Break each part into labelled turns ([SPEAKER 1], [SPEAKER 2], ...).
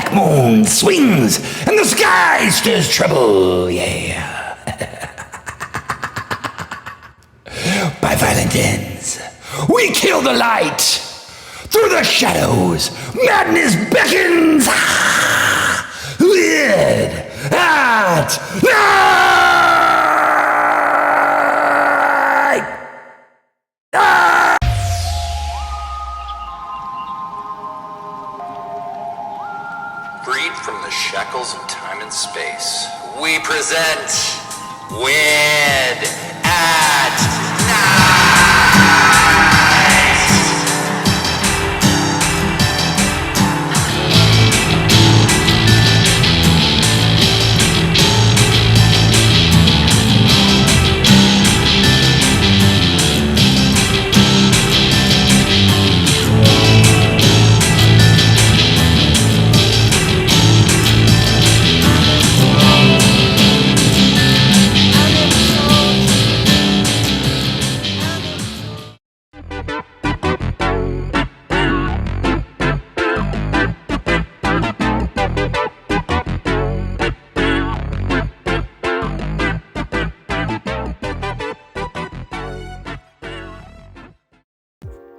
[SPEAKER 1] black moon swings and the sky stirs trouble, yeah. By violent ends, we kill the light. Through the shadows, madness beckons. Weird at night.
[SPEAKER 2] Freed from the shackles of time and space, we present Weird at Night!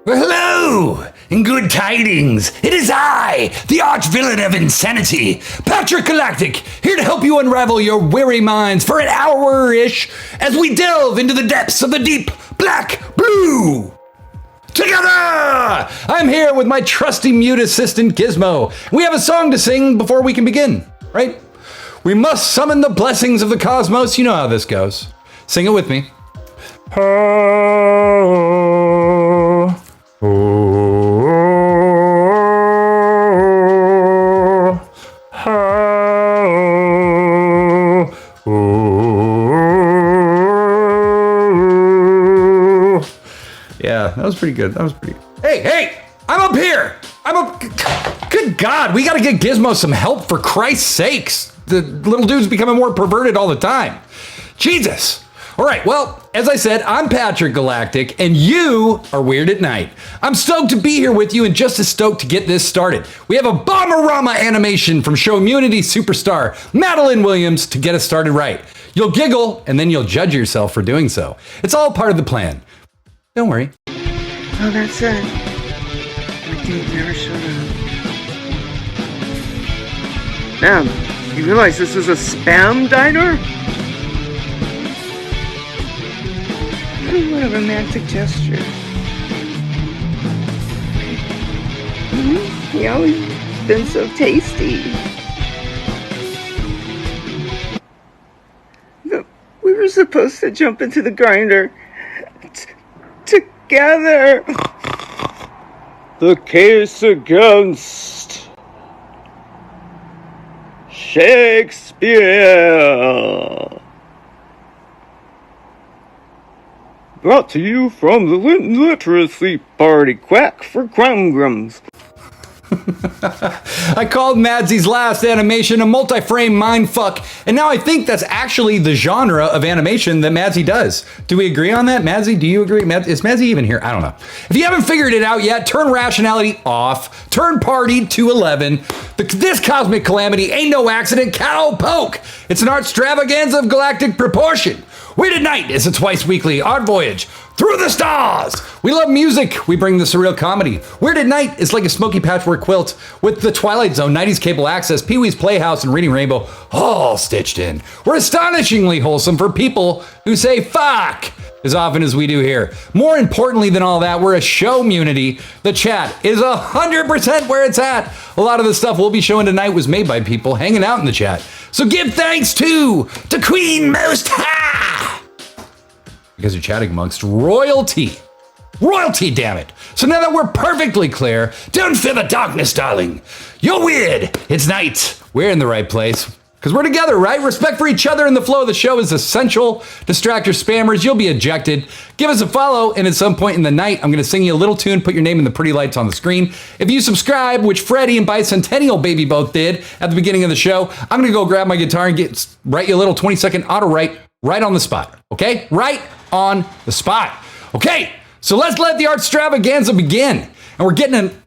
[SPEAKER 1] Hello, and good tidings. It is I, the arch-villain of insanity, Patrick Galactic, here to help you unravel your weary minds for an hour-ish as we delve into the depths of the deep black blue. Together, I'm here with my trusty mute assistant Gizmo. We have a song to sing before we can begin, right? We must summon the blessings of the cosmos. You know how this goes. Sing it with me. Yeah, that was pretty good. Hey, I'm up here. Good God, we gotta get Gizmo some help for Christ's sakes. The little dude's becoming more perverted all the time. Jesus. All right, well, as I said, I'm Patrick Galactic, and you are Weird at Night. I'm stoked to be here with you and just as stoked to get this started. We have a Bomberama animation from Showmunity superstar Madeline Williams to get us started right. You'll giggle, and then you'll judge yourself for doing so. It's all part of the plan. Don't worry.
[SPEAKER 3] Oh, that's it. My dude never showed up. Ma'am, you realize this is a spam diner? What a romantic gesture. He always been so tasty. We were supposed to jump into the grinder together. The case against Shakespeare. Brought to you from the Literacy Party. Quack for Crangrams.
[SPEAKER 1] I called Madsy's last animation a multi-frame mindfuck, and now I think that's actually the genre of animation that Madsy does. Do we agree on that? Madsy, do you agree? Is Madsy even here? I don't know. If you haven't figured it out yet, turn rationality off, turn party to 11. This cosmic calamity ain't no accident, cow poke. It's an art extravaganza of galactic proportion. Weird at Night is a twice-weekly art voyage through the stars. We love music. We bring the surreal comedy. Weird at Night is like a smoky patchwork quilt with the Twilight Zone, 90s cable access, Pee-wee's Playhouse, and Reading Rainbow all stitched in. We're astonishingly wholesome for people who say fuck as often as we do here. More importantly than all that, we're a showmunity. The chat is 100% where it's at. A lot of the stuff we'll be showing tonight was made by people hanging out in the chat. So give thanks to Queen Most High, because you're chatting amongst royalty. Royalty, damn it. So now that we're perfectly clear, don't fear the darkness, darling. You're weird. It's night. We're in the right place. Because we're together, right? Respect for each other and the flow of the show is essential. Distractor spammers, you'll be ejected. Give us a follow, and at some point in the night, I'm going to sing you a little tune, put your name in the pretty lights on the screen. If you subscribe, which Freddie and Bicentennial Baby both did at the beginning of the show, I'm going to go grab my guitar and write you a little 20-second auto-write right on the spot, okay? Right on the spot. Okay, so let's let the art extravaganza begin. And we're getting an...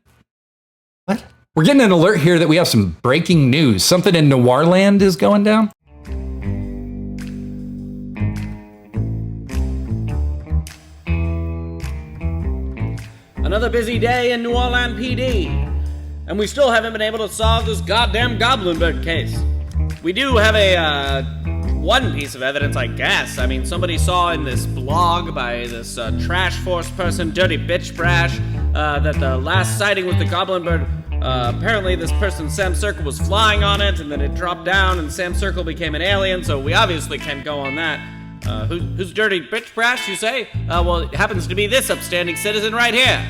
[SPEAKER 1] What? We're getting an alert here that we have some breaking news. Something in NOIRRLAND is going down.
[SPEAKER 4] Another busy day in NOIRRLAND PD, and we still haven't been able to solve this goddamn Goblin Bird case. We do have a one piece of evidence, I guess. I mean, somebody saw in this blog by this trash force person, Dirty Bitch Brash, that the last sighting was the Goblin Bird. Apparently this person, Sam Circle, was flying on it, and then it dropped down, and Sam Circle became an alien, so we obviously can't go on that. Who's Dirty Bitch Brash, you say? Well, it happens to be this upstanding citizen right here.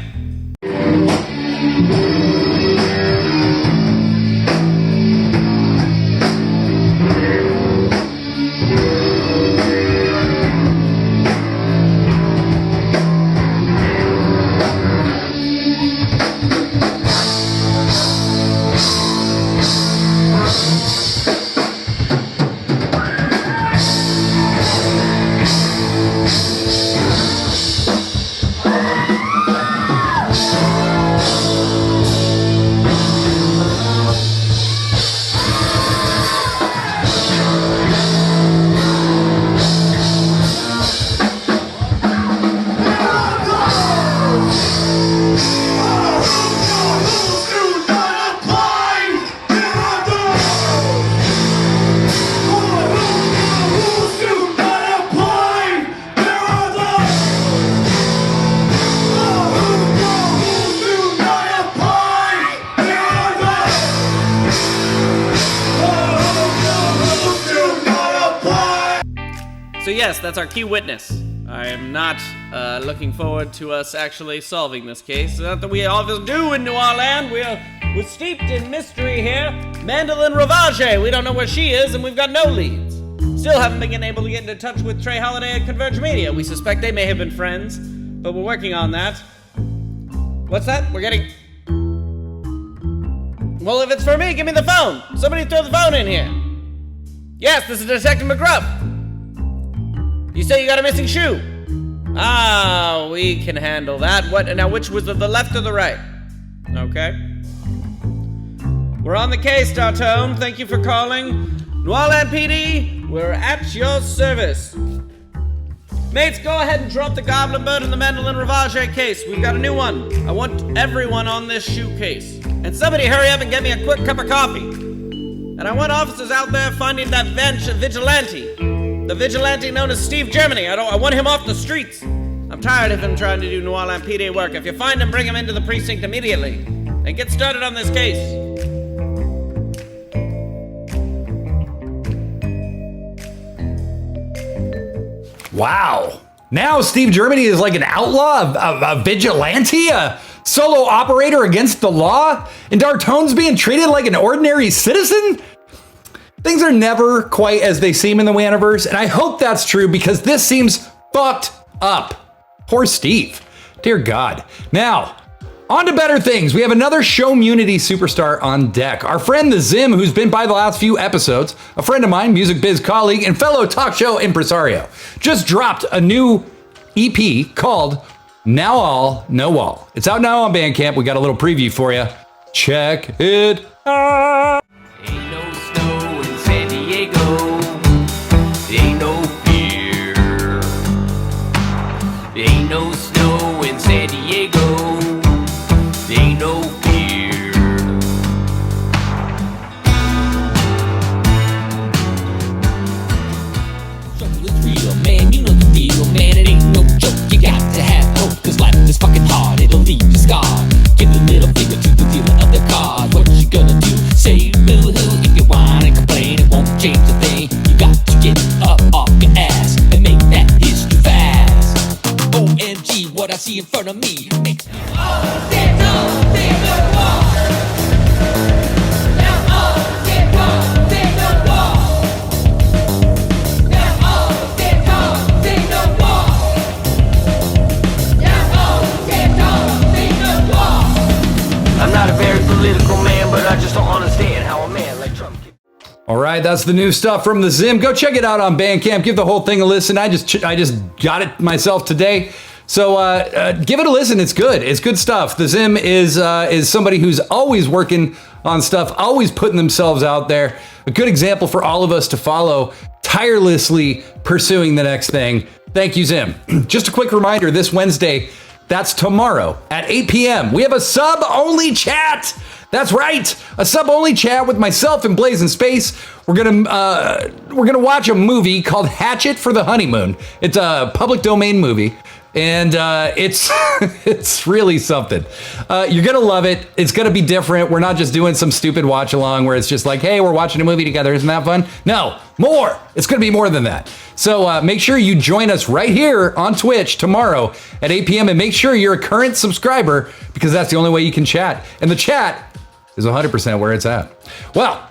[SPEAKER 4] So yes, that's our key witness. I am not looking forward to us actually solving this case. Not that we often do in NOIRRLAND. We're steeped in mystery here. Madeline Ravage, we don't know where she is, and we've got no leads. Still haven't been able to get into touch with Trey Holiday at Converge Media. We suspect they may have been friends, but we're working on that. What's that? We're getting... Well, if it's for me, give me the phone. Somebody throw the phone in here. Yes, this is Detective McGruff. You say you got a missing shoe? Ah, we can handle that. What? Now, which was the left or the right? Okay. We're on the case, Dartone. Thank you for calling. NOIRRLAND PD, we're at your service. Mates, go ahead and drop the Goblin Bird and the Madeline Ravage case. We've got a new one. I want everyone on this shoe case. And somebody hurry up and get me a quick cup of coffee. And I want officers out there finding that vigilante. The vigilante known as Steve Germany. I want him off the streets. I'm tired of him trying to do NOIRRLAND PD work. If you find him, bring him into the precinct immediately. And get started on this case.
[SPEAKER 1] Wow. Now Steve Germany is like an outlaw, a vigilante, a solo operator against the law, and Dartone's being treated like an ordinary citizen? Things are never quite as they seem in the WANiverse, and I hope that's true because this seems fucked up. Poor Steve. Dear God. Now, on to better things. We have another Showmunity superstar on deck. Our friend theZim, who's been by the last few episodes, a friend of mine, music biz colleague, and fellow talk show impresario, just dropped a new EP called Now All, Know All. It's out now on Bandcamp. We got a little preview for you. Check it out.
[SPEAKER 5] Ain't no snow in San Diego. Ain't no fear. Ain't no snow in San Diego. Ain't no fear. Trouble is real, man. You know the deal, man. It ain't no joke. You got to have hope, 'cause life is fucking hard. It'll leave you scarred. Give a little finger to the dealer of the card. What you gonna do? Say boo-hoo. If you whine and complain, it won't change a thing. You got to get up off your ass and make that history fast. OMG, what I see in front of me makes me stand up, stand up, walk. Now stand up, stand up, walk. Now stand up, stand up, walk. Now stand up, stand up, walk. I'm not a very political man, but I just don't understand how a man like Trump can...
[SPEAKER 1] All right, that's the new stuff from theZim. Go check it out on Bandcamp. Give the whole thing a listen. I just got it myself today. So give it a listen. It's good. It's good stuff. theZim is somebody who's always working on stuff, always putting themselves out there. A good example for all of us to follow, tirelessly pursuing the next thing. Thank you, Zim. Just a quick reminder, this Wednesday, that's tomorrow at 8 p.m. We have a sub-only chat. That's right, a sub-only chat with myself and Blaze in Space. We're gonna watch a movie called Hatchet for the Honeymoon. It's a public domain movie, and it's it's really something. You're gonna love it. It's gonna be different. We're not just doing some stupid watch along where it's just like, hey, we're watching a movie together. Isn't that fun? No, more. It's gonna be more than that. So make sure you join us right here on Twitch tomorrow at 8 p.m. and make sure you're a current subscriber, because that's the only way you can chat. And the chat is 100% where it's at. Well,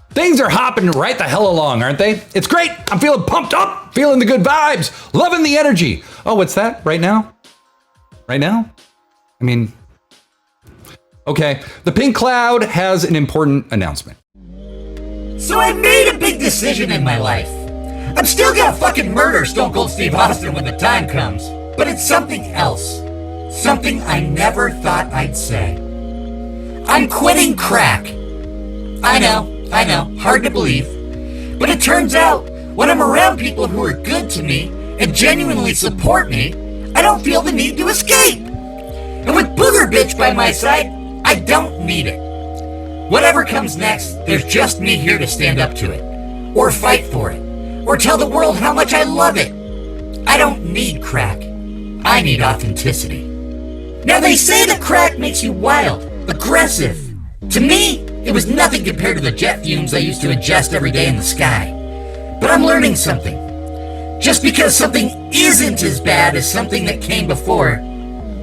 [SPEAKER 1] things are hopping right the hell along, aren't they? It's great. I'm feeling pumped up, feeling the good vibes, loving the energy. Oh, what's that? Right now? Right now? I mean, okay. The Pink Cloud has an important announcement.
[SPEAKER 6] So I made a big decision in my life. I'm still gonna fucking murder Stone Cold Steve Austin when the time comes. But it's something else. Something I never thought I'd say. I'm quitting crack. I know, hard to believe. But it turns out, when I'm around people who are good to me and genuinely support me, I don't feel the need to escape. And with Booger Bitch by my side, I don't need it. Whatever comes next, there's just me here to stand up to it. Or fight for it. Or tell the world how much I love it. I don't need crack. I need authenticity. Now they say that crack makes you wild, aggressive. To me, it was nothing compared to the jet fumes I used to ingest every day in the sky. But I'm learning something. Just because something isn't as bad as something that came before,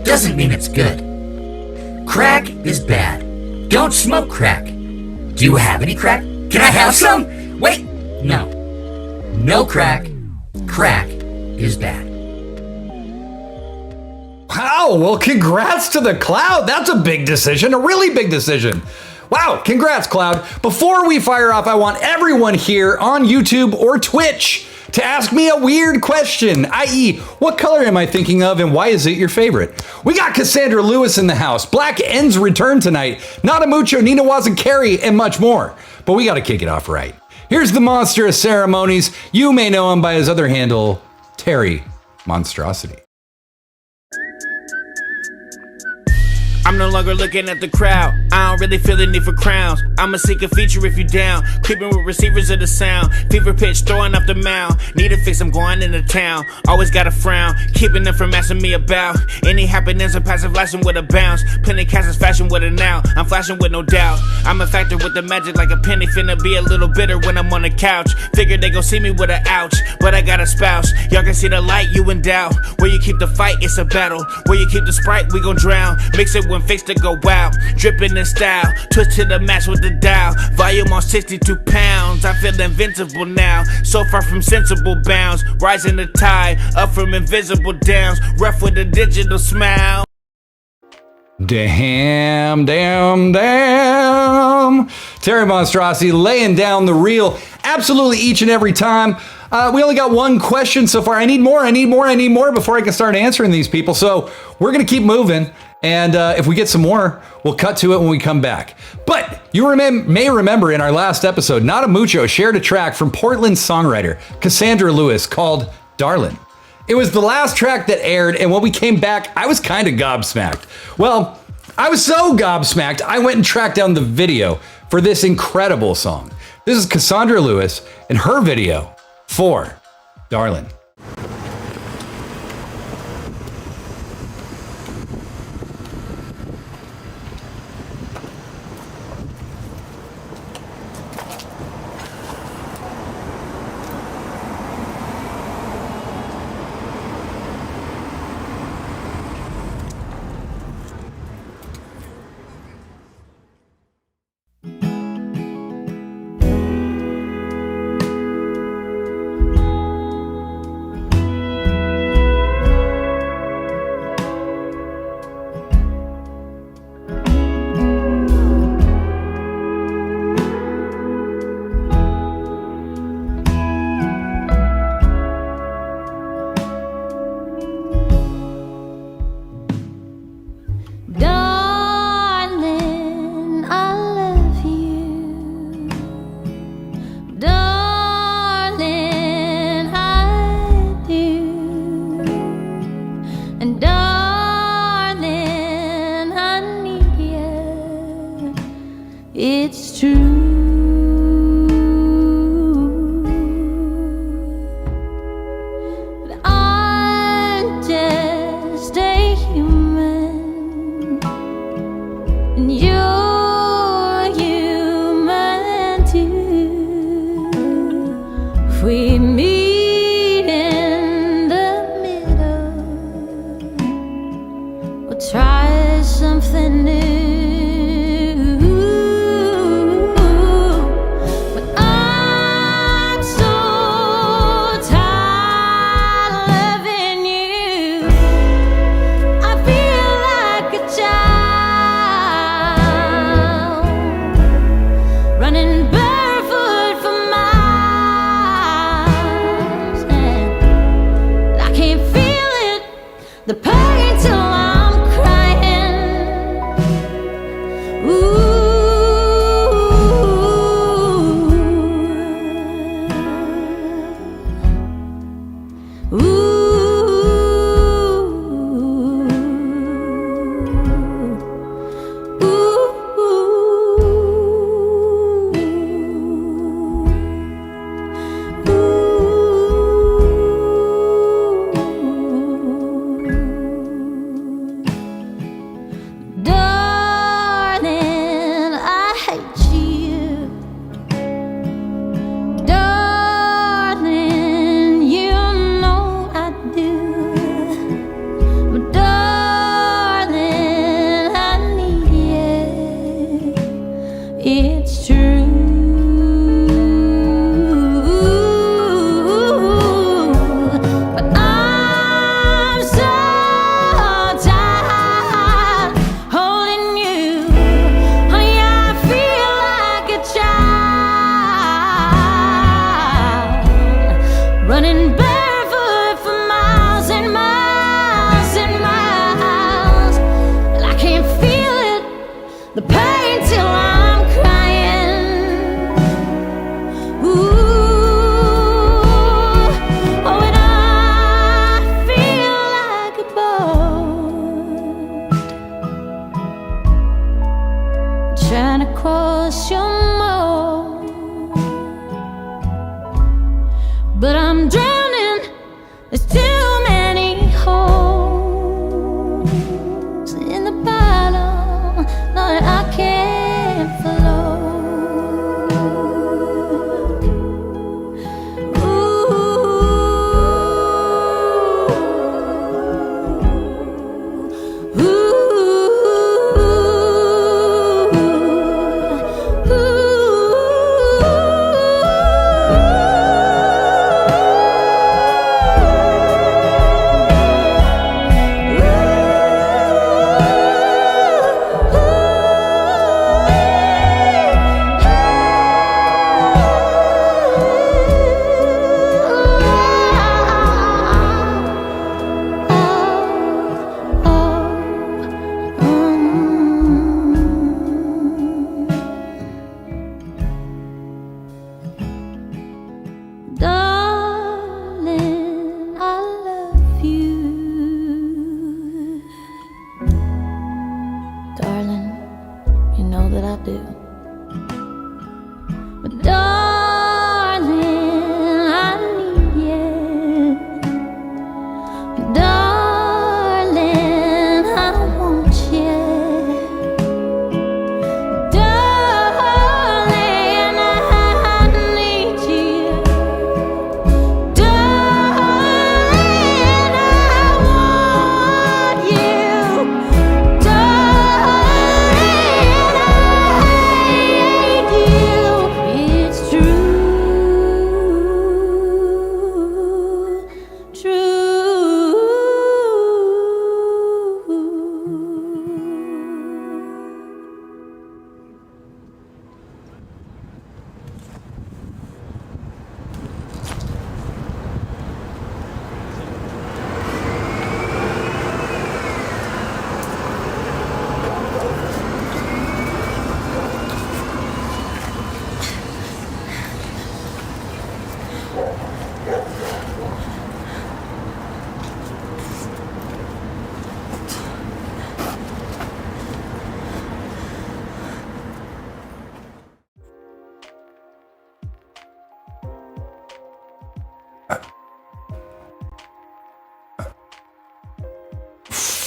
[SPEAKER 6] doesn't mean it's good. Crack is bad. Don't smoke crack. Do you have any crack? Can I have some? Wait, no. No crack. Crack is bad.
[SPEAKER 1] Wow, well, congrats to the Cloud. That's a big decision, a really big decision. Wow, congrats, Cloud. Before we fire off, I want everyone here on YouTube or Twitch to ask me a weird question, i.e., what color am I thinking of and why is it your favorite? We got Cassandra Lewis in the house. Black Ends return tonight. NadaMucho, Nina Wasn't Carey, and much more. But we got to kick it off right. Here's the monster of ceremonies. You may know him by his other handle, Terry Monstrosity.
[SPEAKER 7] I'm no longer looking at the crowd. I don't really feel the need for crowns. I'ma seek a feature if you down. Creeping with receivers of the sound. Fever pitch, throwing up the mound. Need a fix, I'm going into town. Always got a frown, keeping them from asking me about any happenings. A passive lesson with a bounce. Penny casters fashion with a now. I'm flashing with no doubt. I'm a factor with the magic like a penny. Finna be a little bitter when I'm on the couch. Figured they gon' see me with an ouch, but I got a spouse. Y'all can see the light, you in doubt. Where you keep the fight, it's a battle. Where you keep the Sprite, we gon' drown. Mix it with fix to go wild, dripping in style, twist to the match with the dial, volume on 62 pounds, I feel invincible now, so far from sensible bounds, rising the tide, up from invisible downs, rough with a digital smile.
[SPEAKER 1] Damn. Terry Monstrosity laying down the real absolutely each and every time. We only got one question so far. I need more before I can start answering these people. So we're going to keep moving. And if we get some more, we'll cut to it when we come back. But you may remember in our last episode, NadaMucho shared a track from Portland songwriter Cassandra Lewis called Darlin. It was the last track that aired, and when we came back, I was kind of gobsmacked. Well, I was so gobsmacked, I went and tracked down the video for this incredible song. This is Cassandra Lewis and her video for Darlin.
[SPEAKER 8] it's true. But I'm just a human, and you're human too. If we meet in the middle, we'll try something new. The pain till I'm crying. Ooh. Ooh. It's true. But I'm so tired holding you. Honey, I feel like a child running barefoot for miles and miles and miles. And I can't feel it, the pain till I'm crying. Ooh, oh, and I feel like a boat trying to cross your moat, but I'm drowning. There's too many holes in the bottom that I can't float. Ooh, ooh, ooh.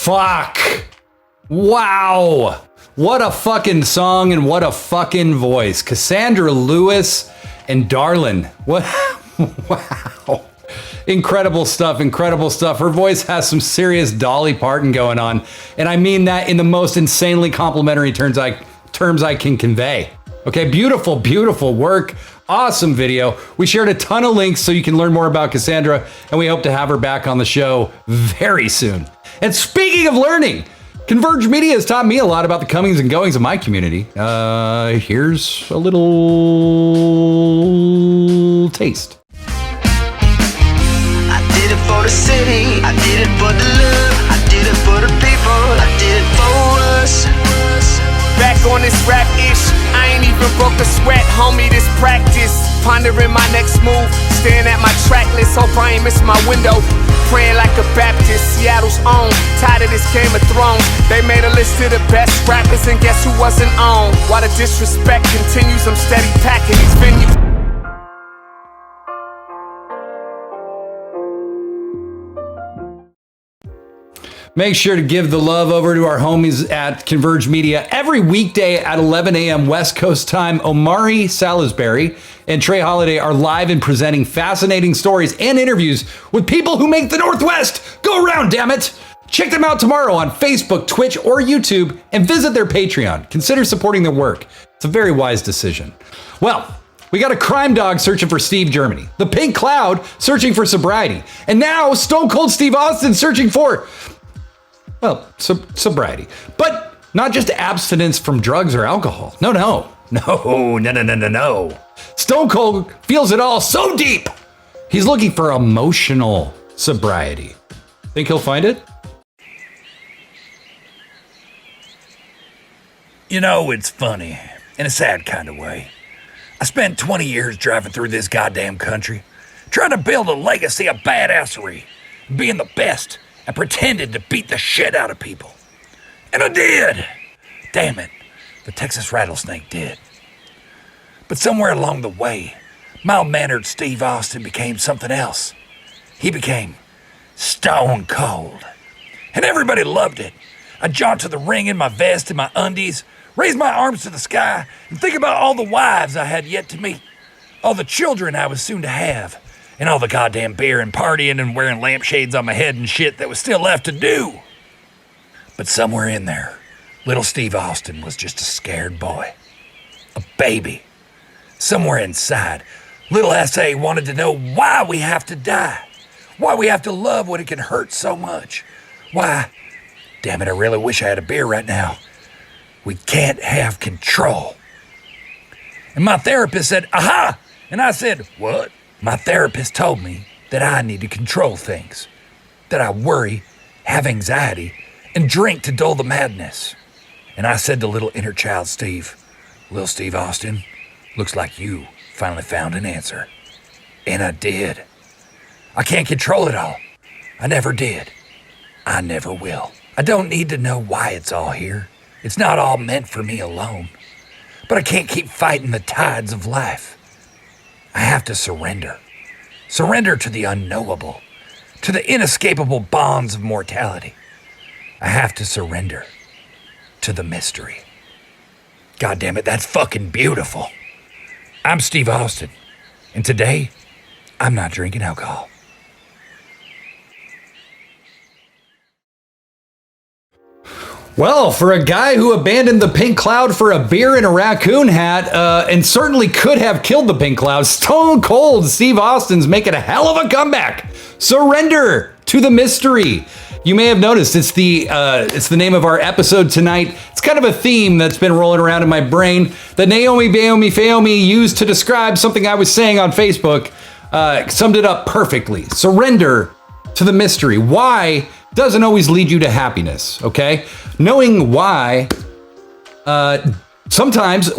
[SPEAKER 1] Fuck. Wow. What a fucking song and what a fucking voice. Cassandra Lewis and Darlin. What? Wow. Incredible stuff, incredible stuff. Her voice has some serious Dolly Parton going on. And I mean that in the most insanely complimentary terms I can convey. Okay, beautiful, beautiful work. Awesome video. We shared a ton of links so you can learn more about Cassandra, and we hope to have her back on the show very soon. And speaking of learning, Converge Media has taught me a lot about the comings and goings of my community. Here's a little taste.
[SPEAKER 9] I did it for the city, I did it for the love, I did it for the people, I did it for us.
[SPEAKER 10] Back on this rap-ish, I ain't even broke a sweat, homie, this practice. Pondering my next move, staring at my track list, hope I ain't missing my window. Praying like a Baptist, Seattle's own, tired of this Game of Thrones. They made a list of the best rappers and guess who wasn't on? While the disrespect continues, I'm steady packing these venues.
[SPEAKER 1] Make sure to give the love over to our homies at Converge Media. Every weekday at 11 a.m. West Coast time, Omari Salisbury and Trey Holiday are live and presenting fascinating stories and interviews with people who make the Northwest go around, damn it! Check them out tomorrow on Facebook, Twitch, or YouTube, and visit their Patreon. Consider supporting their work. It's a very wise decision. Well, we got a crime dog searching for Steve Germany, the Pink Cloud searching for sobriety, and now Stone Cold Steve Austin searching for, well, sobriety. But not just abstinence from drugs or alcohol. No. Stone Cold feels it all so deep. He's looking for emotional sobriety. Think he'll find it?
[SPEAKER 11] You know, it's funny, in a sad kind of way. I spent 20 years driving through this goddamn country, trying to build a legacy of badassery, being the best, and pretended to beat the shit out of people. And I did. Damn it, the Texas rattlesnake did. But somewhere along the way, mild-mannered Steve Austin became something else. He became stone cold. And everybody loved it. I'd jaunt to the ring in my vest and my undies, raise my arms to the sky, and think about all the wives I had yet to meet, all the children I was soon to have, and all the goddamn beer and partying and wearing lampshades on my head and shit that was still left to do. But somewhere in there, little Steve Austin was just a scared boy. A baby. Somewhere inside, little S.A. wanted to know why we have to die. Why we have to love when it can hurt so much. Why, damn it, I really wish I had a beer right now. We can't have control. And my therapist said, aha! And I said, what? My therapist told me that I need to control things. That I worry, have anxiety, and drink to dull the madness. And I said to little inner child Steve, little Steve Austin, looks like you finally found an answer. And I did. I can't control it all. I never did. I never will. I don't need to know why it's all here. It's not all meant for me alone. But I can't keep fighting the tides of life. I have to surrender. Surrender to the unknowable, to the inescapable bonds of mortality. I have to surrender to the mystery. God damn it, that's fucking beautiful. I'm Steve Austin, and today, I'm not drinking alcohol.
[SPEAKER 1] Well, for a guy who abandoned the Pink Cloud for a beer and a raccoon hat, and certainly could have killed the Pink Cloud, Stone Cold Steve Austin's making a hell of a comeback. Surrender to the mystery. You may have noticed it's the name of our episode tonight. It's kind of a theme that's been rolling around in my brain that Naomi Baomi Faomi used to describe something I was saying on Facebook. Summed it up perfectly. Surrender to the mystery. Why doesn't always lead you to happiness, okay? Knowing why, sometimes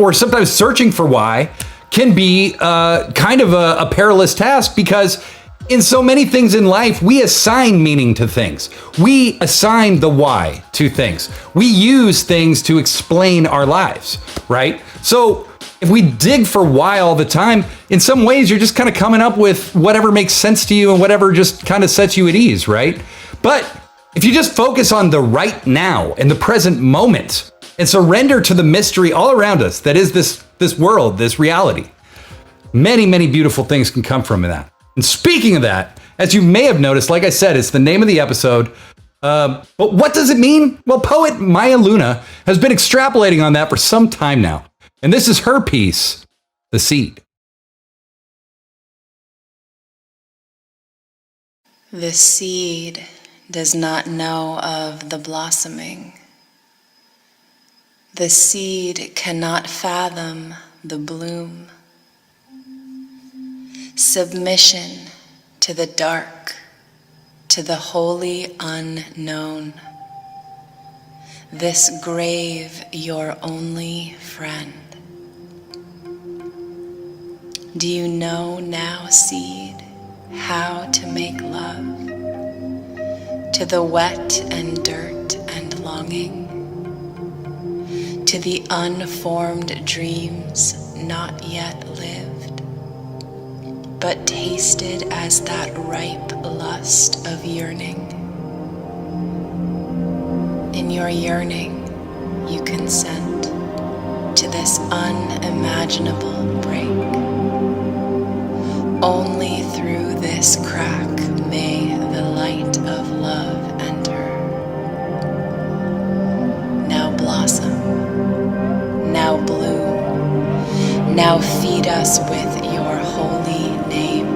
[SPEAKER 1] searching for why can be kind of a perilous task, because in so many things in life, we assign meaning to things. We assign the why to things. We use things to explain our lives, right? So if we dig for why all the time, in some ways, you're just kind of coming up with whatever makes sense to you and whatever just kind of sets you at ease, right? But If you just focus on the right now and the present moment and surrender to the mystery all around us that is this world, this reality, many, many beautiful things can come from that. And speaking of that, as you may have noticed, like I said, it's the name of the episode. But what does it mean? Well, poet Maya Luna has been extrapolating on that for some time now. And this is her piece, The Seed.
[SPEAKER 12] The seed does not know of the blossoming. The seed cannot fathom the bloom. Submission to the dark, to the wholly unknown. This grave your only friend. Do you know now, seed, how to make love to the wet and dirt and longing, to the unformed dreams not yet lived, but tasted as that ripe lust of yearning? In your yearning, you consent to this unimaginable break. Only through this crack may the light of love enter. Now blossom, now bloom, now feed us with your holy name.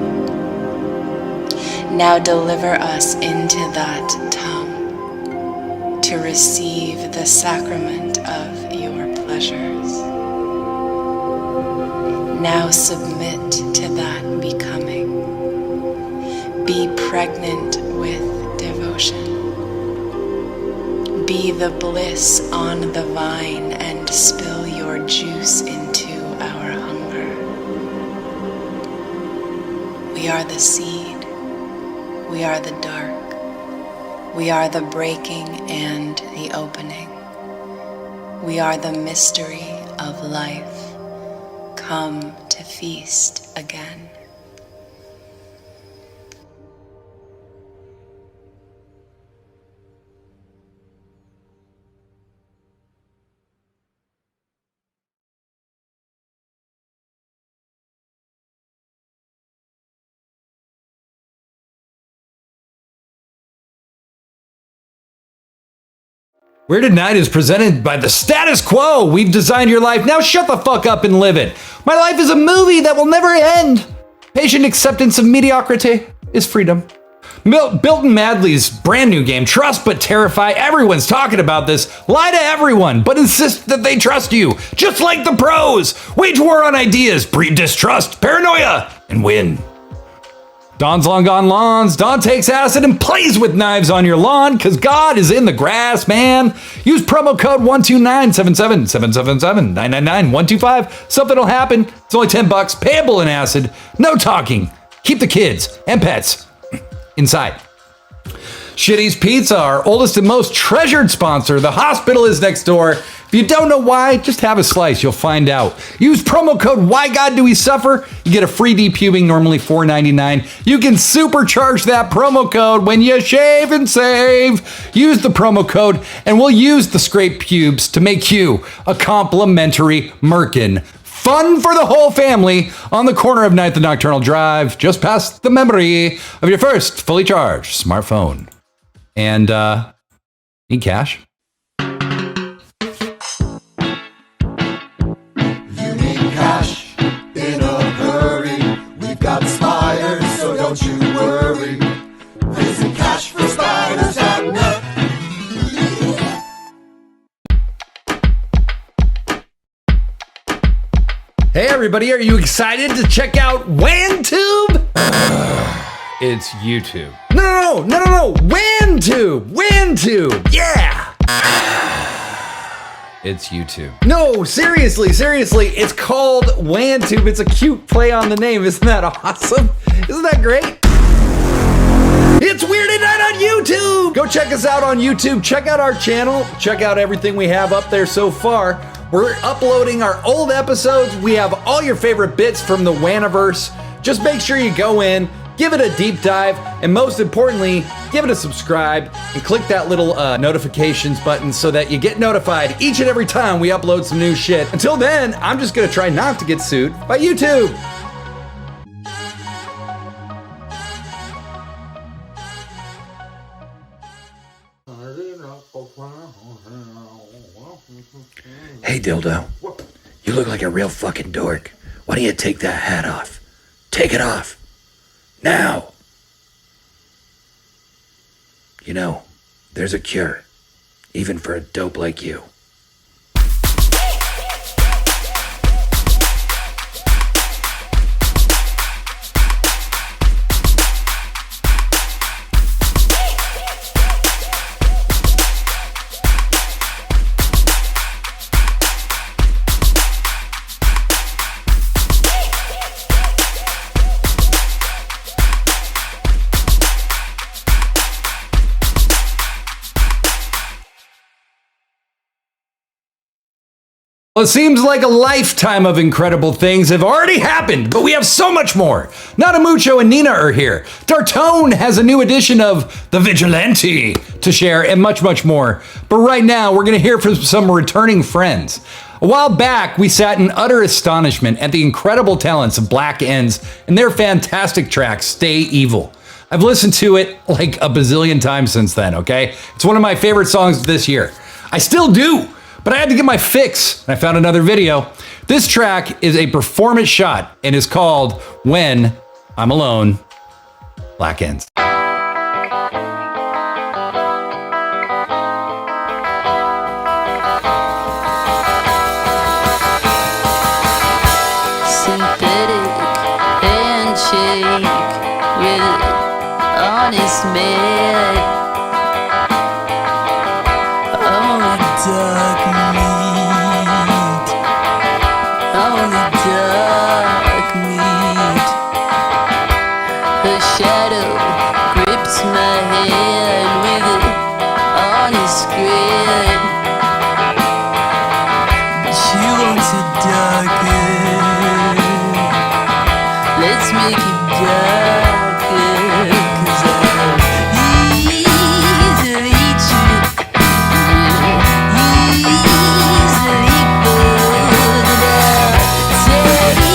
[SPEAKER 12] Now deliver us into that tongue to receive the sacrament of your pleasures. Now submit to that becoming. Be pregnant with devotion. Be the bliss on the vine and spill your juice into our hunger. We are the seed. We are the dark. We are the breaking and the opening. We are the mystery of life. Come to feast again.
[SPEAKER 1] Weird at Night is presented by The Status Quo. We've designed your life. Now shut the fuck up and live it. My life is a movie that will never end. Patient acceptance of mediocrity is freedom. Built in Madly's brand new game, Trust But Terrify. Everyone's talking about this. Lie to everyone, but insist that they trust you. Just like the pros. Wage war on ideas, breed distrust, paranoia, and win. Don's Long Gone Lawns. Don takes acid and plays with knives on your lawn because God is in the grass, man. Use promo code 129-77-777-999-125. Something will happen. It's only $10, payable in acid. No talking. Keep the kids and pets inside. Shitty's Pizza, our oldest and most treasured sponsor. The hospital is next door. If you don't know why, just have a slice. You'll find out. Use promo code Why God Do We Suffer. You get a free depubing, normally $4.99. You can supercharge that promo code when you shave and save. Use the promo code, and we'll use the scraped pubes to make you a complimentary merkin. Fun for the whole family on the corner of 9th and Nocturnal Drive, just past the memory of your first fully charged smartphone. And, need cash?
[SPEAKER 13] You need cash in a hurry. We've got spiders, so don't you worry. Visit cashforspiders.net.
[SPEAKER 1] Hey everybody, are you excited to check out WANTube? It's YouTube. No, WANTube, yeah! It's YouTube. No, seriously, it's called WANTube. It's a cute play on the name. Isn't that awesome? Isn't that great? It's Weird at Night on YouTube! Go check us out on YouTube. Check out our channel. Check out everything we have up there so far. We're uploading our old episodes. We have all your favorite bits from the Waniverse. Just make sure you go in, give it a deep dive, and most importantly, give it a subscribe, and click that little notifications button so that you get notified each and every time we upload some new shit. Until then, I'm just gonna try not to get sued by YouTube.
[SPEAKER 11] Hey, Dildo. You look like a real fucking dork. Why don't you take that hat off? Take it off. Now. You know, there's a cure. Even for a dope like you.
[SPEAKER 1] Well, it seems like a lifetime of incredible things have already happened, but we have so much more. NadaMucho and Nina are here. DARTONE has a new edition of the Vigilante to share, and much, much more. But right now, we're going to hear from some returning friends. A while back, we sat in utter astonishment at the incredible talents of Black Ends and their fantastic track, Stay Evil. I've listened to it like a bazillion times since then, okay? It's one of my favorite songs this year. I still do. But I had to get my fix, and I found another video. This track is a performance shot and is called When I'm Alone, Black Ends.
[SPEAKER 14] Synthetic handshake with an honest man. Dark meat, only dark meat. Her shadow grips my hand with an honest grin. She wants it darker. Let's make it darker, 'cause I'm easily cheated. Easily good. Take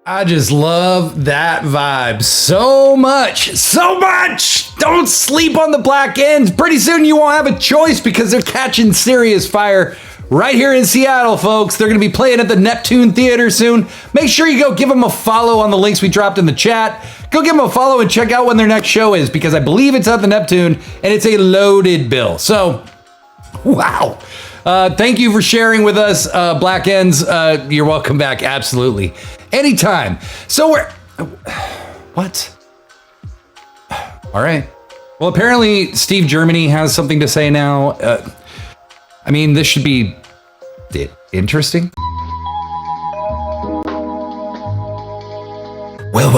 [SPEAKER 1] I just love that vibe so much. So much! Don't sleep on the Black Ends. Pretty soon you won't have a choice because they're catching serious fire right here in Seattle, folks. They're going to be playing at the Neptune Theater soon. Make sure you go give them a follow on the links we dropped in the chat. Go give them a follow and check out when their next show is, because I believe it's at the Neptune and it's a loaded bill. So, wow. Thank you for sharing with us, Black Ends. You're welcome back. Absolutely. Anytime. So we're... What? All right. Well, apparently Steve Germany has something to say now. I mean, this should be interesting.
[SPEAKER 11] Well.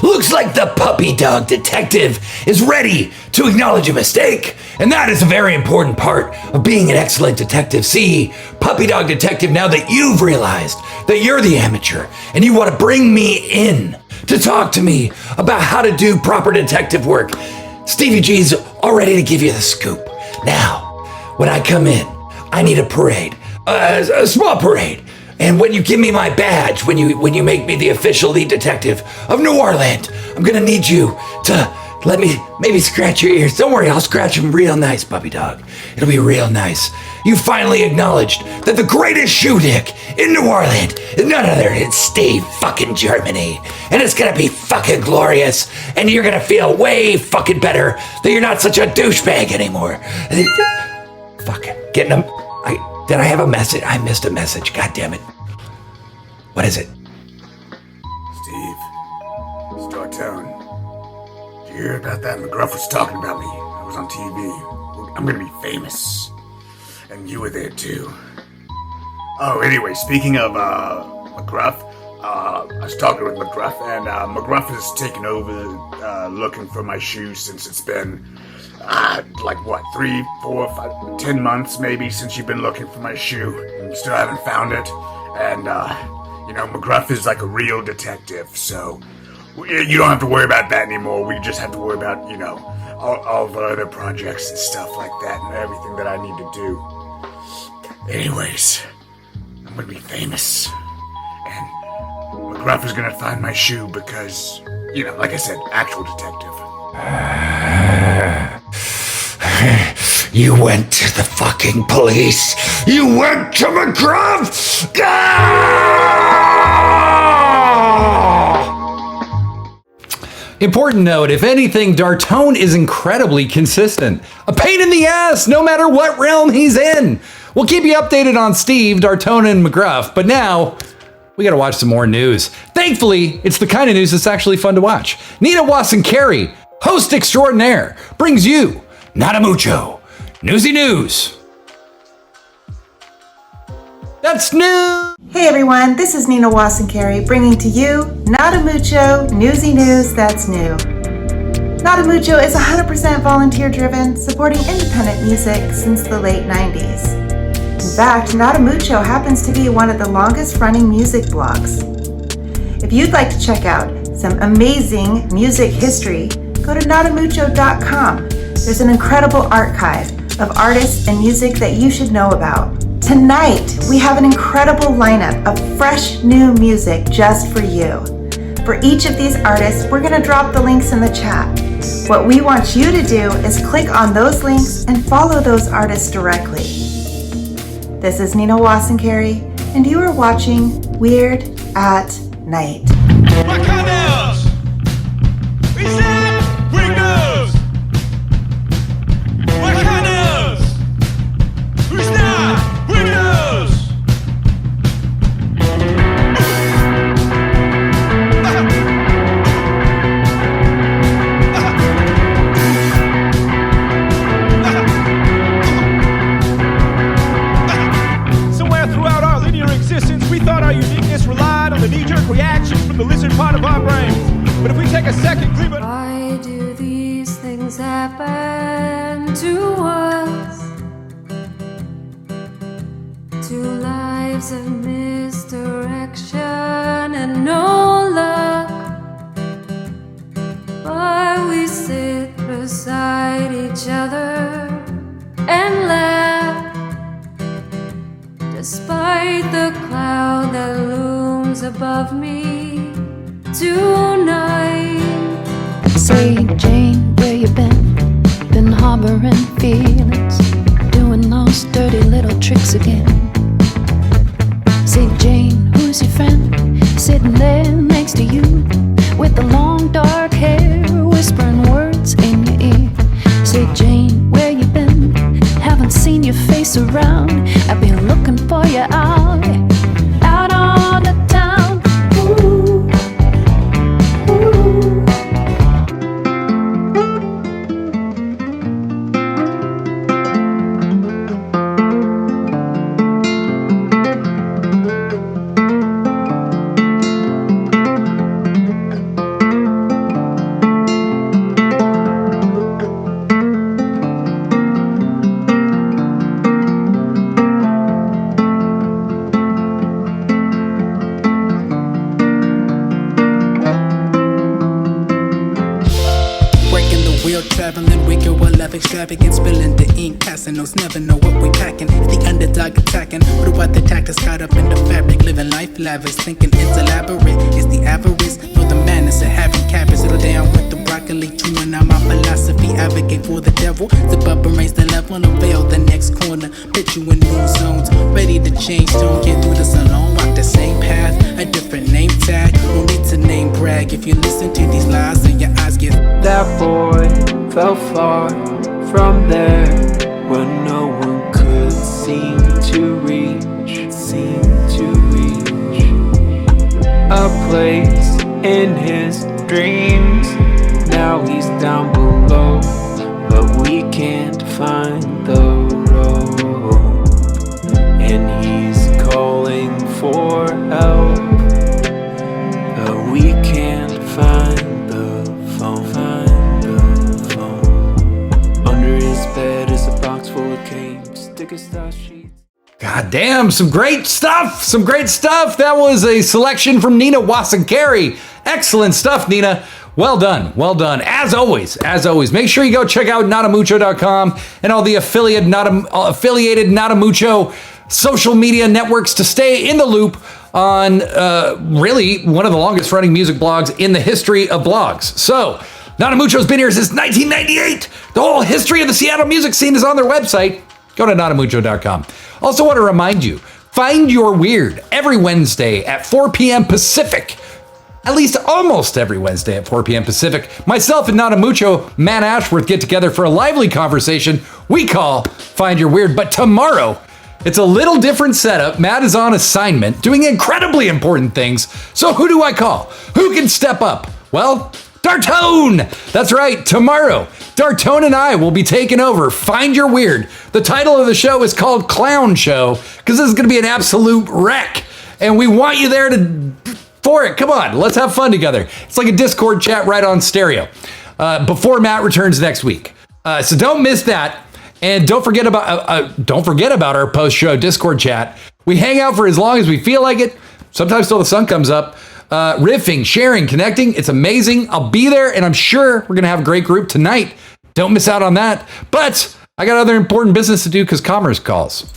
[SPEAKER 11] Looks like the puppy dog detective is ready to acknowledge a mistake. And that is a very important part of being an excellent detective. See, puppy dog detective, now that you've realized that you're the amateur and you want to bring me in to talk to me about how to do proper detective work, Stevie G's all ready to give you the scoop. Now, when I come in, I need a parade, a small parade. And when you give me my badge, when you make me the official lead detective of NOIRRLAND, I'm gonna need you to let me maybe scratch your ears. Don't worry, I'll scratch them real nice, puppy dog. It'll be real nice. You finally acknowledged that the greatest shoe dick in NOIRRLAND is none other than Steve fucking Germany. And it's gonna be fucking glorious. And you're gonna feel way fucking better that you're not such a douchebag anymore. Fuck, getting them. Did I have a message? I missed a message. God damn it. What is it?
[SPEAKER 15] Steve, it's Dartone. Did you hear about that? McGruff was talking about me. I was on TV. I'm gonna be famous. And you were there too. Oh, anyway, speaking of McGruff, I was talking with McGruff, and McGruff has taken over looking for my shoes since it's been 3, 4, 5, 10 months maybe since you've been looking for my shoe and still haven't found it. And McGruff is like a real detective, so you don't have to worry about that anymore. We just have to worry about all the other projects and stuff like that and everything that I need to do. Anyways, I'm gonna be famous, and McGruff is gonna find my shoe because like I said, actual detective.
[SPEAKER 11] You went to the fucking police. You went to McGruff.
[SPEAKER 1] Important note, if anything, Dartone is incredibly consistent. A pain in the ass, no matter what realm he's in. We'll keep you updated on Steve, Dartone, and McGruff, but now we gotta watch some more news. Thankfully, it's the kind of news that's actually fun to watch. Nina Wasson-Carey, host extraordinaire, brings you NadaMucho, Newsy News. That's new.
[SPEAKER 16] Hey everyone, this is Nina Wasson-Carey bringing to you NadaMucho, Newsy News That's New. NadaMucho is 100% volunteer driven, supporting independent music since the late 90s. In fact, NadaMucho happens to be one of the longest running music blogs. If you'd like to check out some amazing music history, go to NadaMucho.com. There's an incredible archive of artists and music that you should know about. Tonight, we have an incredible lineup of fresh new music just for you. For each of these artists, we're going to drop the links in the chat. What we want you to do is click on those links and follow those artists directly. This is Nina Wasson-Carey, and you are watching Weird at Night.
[SPEAKER 17] The lizard part of our brains. But if we take a second,
[SPEAKER 8] why do these things happen to us? Two lives of misdirection and no luck. But we sit beside each other and laugh, despite the cloud that looms rise above me tonight. Say, Jane, where you been? Been harboring feelings, doing those dirty little tricks again. Say, Jane, who's your friend? Sitting there next to you, with the long dark hair, whispering words in your ear. Say, Jane, where you been? Haven't seen your face around. I've been looking for you out on the town. Ooh, ooh.
[SPEAKER 18] Extravagant, spilling the ink, passing those never know what we packing. The underdog attacking, what about the tactics caught up in the fabric? Living life lavish, thinking it's elaborate. It's the avarice, know the madness of having cabbage. Settle down with the broccoli, chewing on my philosophy. Advocate for the devil, zip up and raise the level, unveil the next corner. Put you in new zones, ready to change. Don't get through this alone, walk the same path, a different name tag. No need to name brag if you listen to these lies and your eyes get.
[SPEAKER 19] That boy fell far from there, where no one could seem to reach a place in his dreams. Now he's down below, but we can't find the road, and he's calling for help, but we can't find the phone. Under his bed is a box full of cakes, sticker star sheets.
[SPEAKER 1] God damn, some great stuff. That was a selection from Nina Wasankari. Excellent stuff, Nina. Well done. As always, make sure you go check out NadaMucho.com and all the affiliated NadaMucho social media networks to stay in the loop on really one of the longest running music blogs in the history of blogs. So, NadaMucho's been here since 1998. The whole history of the Seattle music scene is on their website. Go to NadaMucho.com. Also want to remind you, Find Your Weird every Wednesday at 4 p.m. Pacific. At least almost every Wednesday at 4 p.m. Pacific. Myself and NadaMucho, Matt Ashworth, get together for a lively conversation we call Find Your Weird. But tomorrow, it's a little different setup. Matt is on assignment, doing incredibly important things. So who do I call? Who can step up? Well, Dartone! That's right, tomorrow, Dartone and I will be taking over Find Your Weird. The title of the show is called Clown Show, because this is going to be an absolute wreck. And we want you there for it. Come on, let's have fun together. It's like a Discord chat right on stereo before Matt returns next week. So don't miss that. And don't forget about our post-show Discord chat. We hang out for as long as we feel like it, sometimes till the sun comes up. Riffing, sharing, connecting. It's amazing. I'll be there, and I'm sure we're going to have a great group tonight. Don't miss out on that. But I got other important business to do because commerce calls.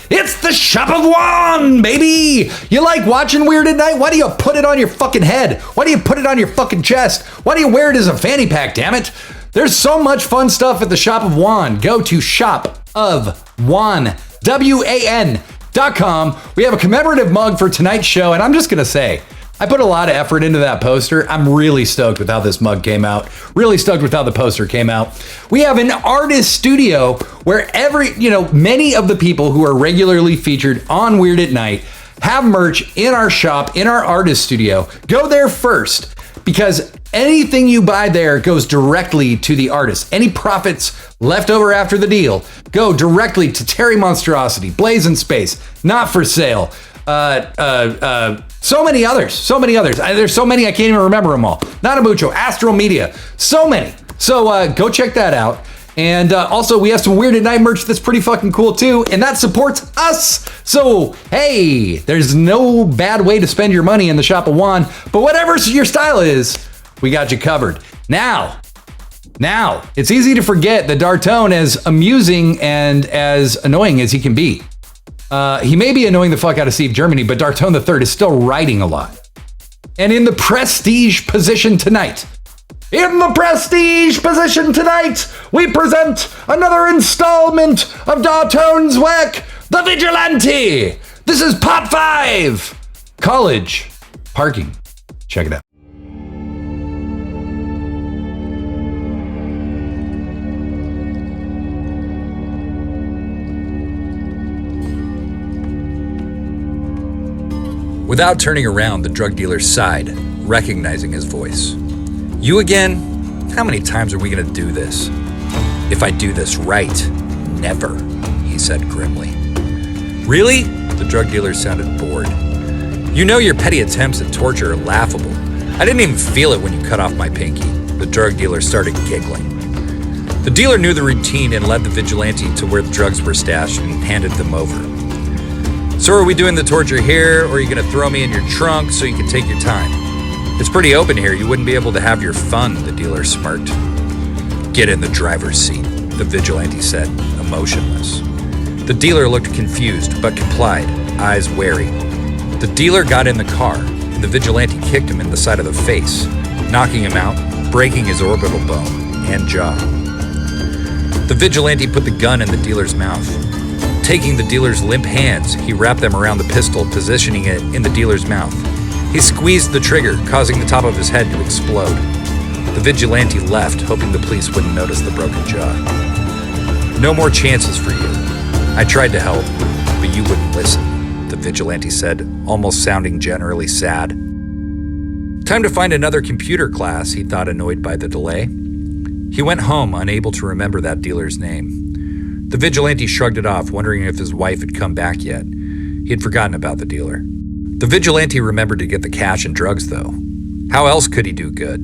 [SPEAKER 1] It's the ShopofWAN, baby! You like watching Weird at Night? Why do you put it on your fucking head? Why do you put it on your fucking chest? Why do you wear it as a fanny pack, damn it? There's so much fun stuff at the ShopofWAN. Go to shopofwan.com. We have a commemorative mug for tonight's show, and I'm just gonna say, I put a lot of effort into that poster. I'm really stoked with how this mug came out. Really stoked with how the poster came out. We have an artist studio where many of the people who are regularly featured on Weird at Night have merch in our shop, in our artist studio. Go there first, because anything you buy there goes directly to the artist. Any profits left over after the deal go directly to Terry Monstrosity, Blaze in Space, Not for Sale, so many others. There's so many I can't even remember them all. NadaMucho, Astral Media, so many. So go check that out. And also, we have some Weird at Night merch that's pretty fucking cool too, and that supports us. So hey, there's no bad way to spend your money in the ShopofWAN, but whatever your style is, we got you covered. Now, it's easy to forget that Dartone, as amusing and as annoying as he can be, He may be annoying the fuck out of Steve Germany, but Dartone III is still writing a lot. And in the prestige position tonight, we present another installment of Dartone's work, The Vigilante. This is Part 5, College Parking. Check it out.
[SPEAKER 11] Without turning around, the drug dealer sighed, recognizing his voice. You again? How many times are we gonna do this? If I do this right, never, he said grimly. Really? The drug dealer sounded bored. You know your petty attempts at torture are laughable. I didn't even feel it when you cut off my pinky. The drug dealer started giggling. The dealer knew the routine and led the vigilante to where the drugs were stashed and handed them over. So are we doing the torture here, or are you gonna throw me in your trunk so you can take your time? It's pretty open here, you wouldn't be able to have your fun, the dealer smirked. Get in the driver's seat, the vigilante said, emotionless. The dealer looked confused, but complied, eyes wary. The dealer got in the car, and the vigilante kicked him in the side of the face, knocking him out, breaking his orbital bone and jaw. The vigilante put the gun in the dealer's mouth. Taking the dealer's limp hands, he wrapped them around the pistol, positioning it in the dealer's mouth. He squeezed the trigger, causing the top of his head to explode. The vigilante left, hoping the police wouldn't notice the broken jaw. No more chances for you. I tried to help, but you wouldn't listen, the vigilante said, almost sounding generally sad. Time to find another computer class, he thought, annoyed by the delay. He went home, unable to remember that dealer's name. The vigilante shrugged it off, wondering if his wife had come back yet. He had forgotten about the dealer. The vigilante remembered to get the cash and drugs, though. How else could he do good?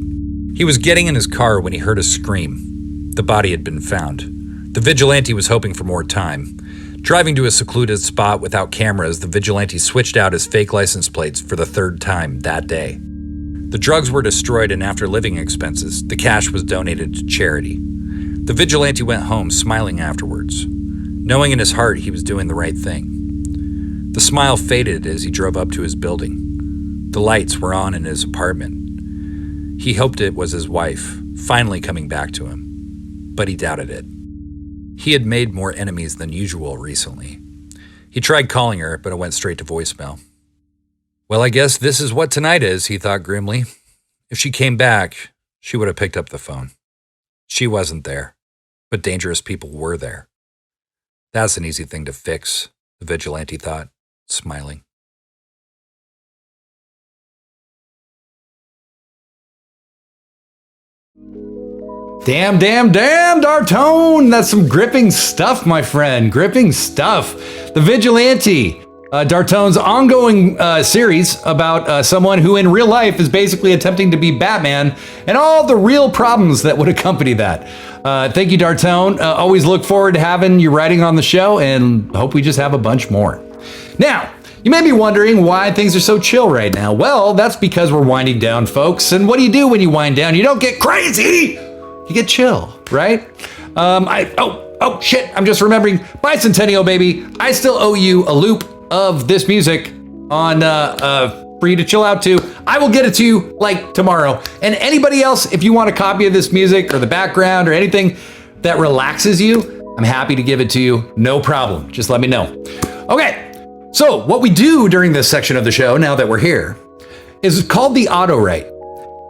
[SPEAKER 11] He was getting in his car when he heard a scream. The body had been found. The vigilante was hoping for more time. Driving to a secluded spot without cameras, the vigilante switched out his fake license plates for the third time that day. The drugs were destroyed, and after living expenses, the cash was donated to charity. The vigilante went home, smiling afterwards, knowing in his heart he was doing the right thing. The smile faded as he drove up to his building. The lights were on in his apartment. He hoped it was his wife, finally coming back to him, but he doubted it. He had made more enemies than usual recently. He tried calling her, but it went straight to voicemail. Well, I guess this is what tonight is, he thought grimly. If she came back, she would have picked up the phone. She wasn't there, but dangerous people were there. That's an easy thing to fix, the vigilante thought, smiling.
[SPEAKER 1] Damn, Dartone! That's some gripping stuff, my friend. Gripping stuff. The Vigilante, Dartone's ongoing series about someone who in real life is basically attempting to be Batman and all the real problems that would accompany that. Thank you, Dartone. Always look forward to having you writing on the show and hope we just have a bunch more. Now, you may be wondering why things are so chill right now. Well, that's because we're winding down, folks. And what do you do when you wind down? You don't get crazy! You get chill, right? Oh shit, I'm just remembering. Bicentennial, baby. I still owe you a loop of this music on for you to chill out to. I will get it to you like tomorrow. And anybody else, if you want a copy of this music or the background or anything that relaxes you, I'm happy to give it to you. No problem. Just let me know. Okay, so what we do during this section of the show, now that we're here, is called the auto write.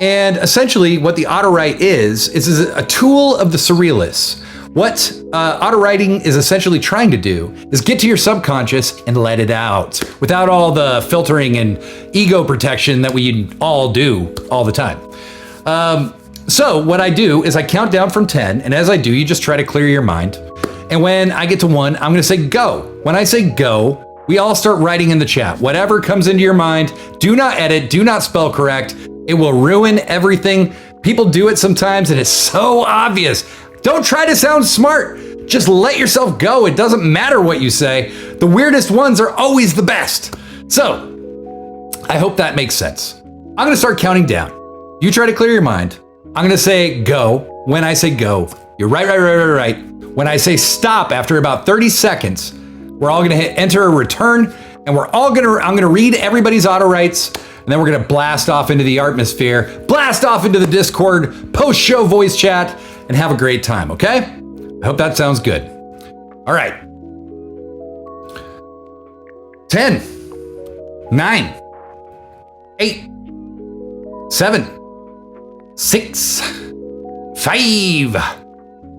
[SPEAKER 1] And essentially what the auto write is a tool of the surrealists. What auto writing is essentially trying to do is get to your subconscious and let it out without all the filtering and ego protection that we all do all the time. So what I do is I count down from 10, and as I do, you just try to clear your mind. And when I get to 1, I'm gonna say go. When I say go, we all start writing in the chat. Whatever comes into your mind, do not edit, do not spell correct. It will ruin everything. People do it sometimes and it's so obvious. Don't try to sound smart. Just let yourself go. It doesn't matter what you say. The weirdest ones are always the best. So, I hope that makes sense. I'm gonna start counting down. You try to clear your mind. I'm gonna say go. When I say go, you're right. When I say stop after about 30 seconds, We're all gonna hit enter or return, and I'm gonna read everybody's auto rights, and then we're gonna blast off into the atmosphere, blast off into the Discord, post-show voice chat, and have a great time, okay? I hope that sounds good. All right. 10, 9, 8, 7, 6, 5,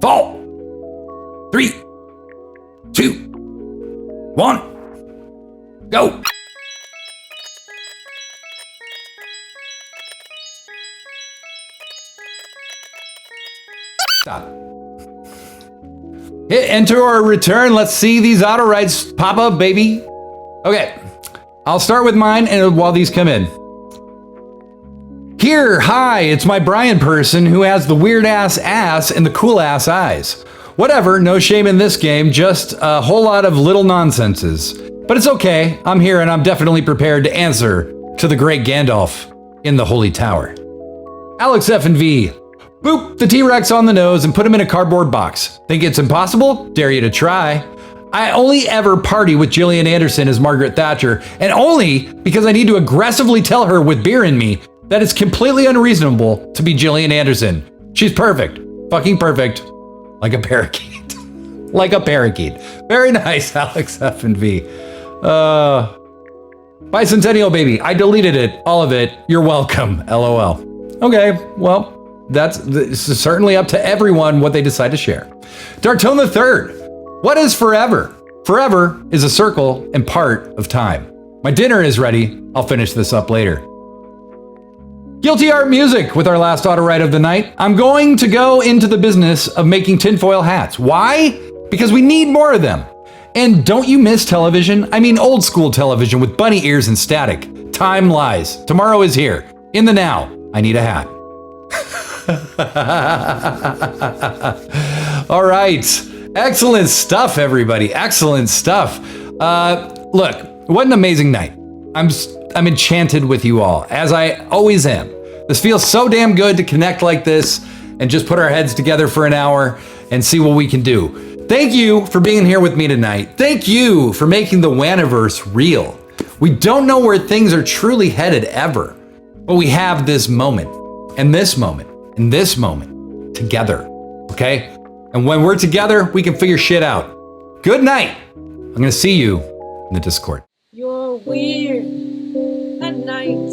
[SPEAKER 1] 4, 3, 2, 1, go. Stop. Hit enter or return. Let's see these auto rights pop up, baby. Okay, I'll start with mine and while these come in. Here, hi, it's my Brian person who has the weird ass and the cool ass eyes. Whatever, no shame in this game, just a whole lot of little nonsenses. But it's okay, I'm here and I'm definitely prepared to answer to the great Gandalf in the Holy Tower. Alex F and V. Boop the T-Rex on the nose and put him in a cardboard box. Think it's impossible? Dare you to try. I only ever party with Gillian Anderson as Margaret Thatcher, and only because I need to aggressively tell her with beer in me that it's completely unreasonable to be Gillian Anderson. She's perfect. Fucking perfect. Like a parakeet. Like a parakeet. Very nice, Alex F and V. Bicentennial baby. I deleted it. All of it. You're welcome. LOL. Okay, well, this is certainly up to everyone what they decide to share. Dartone the Third. What is forever? Forever is a circle and part of time. My dinner is ready. I'll finish this up later. Guilty Art Music with our last auto right of the night. I'm going to go into the business of making tinfoil hats. Why? Because we need more of them. And don't you miss television? I mean old school television with bunny ears and static. Time lies. Tomorrow is here. In the now. I need a hat. All right. Excellent stuff, everybody. Excellent stuff. Look, what an amazing night. I'm enchanted with you all, as I always am. This feels so damn good to connect like this and just put our heads together for an hour and see what we can do. Thank you for being here with me tonight. Thank you for making the WANiverse real. We don't know where things are truly headed ever, but we have this moment, and this moment, and this moment together, okay? And when we're together, we can figure shit out. Good night. I'm gonna see you in the Discord.
[SPEAKER 20] You're weird at night.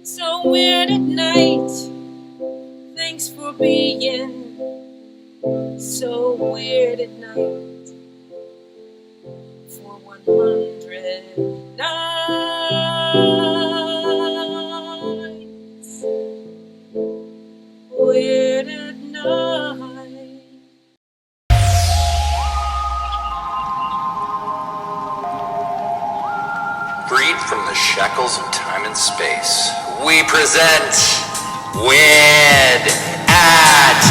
[SPEAKER 20] So weird at night. Thanks for being so weird at night. For 100 nights. Weird at night.
[SPEAKER 2] Freed from the shackles of time and space, we present Wed at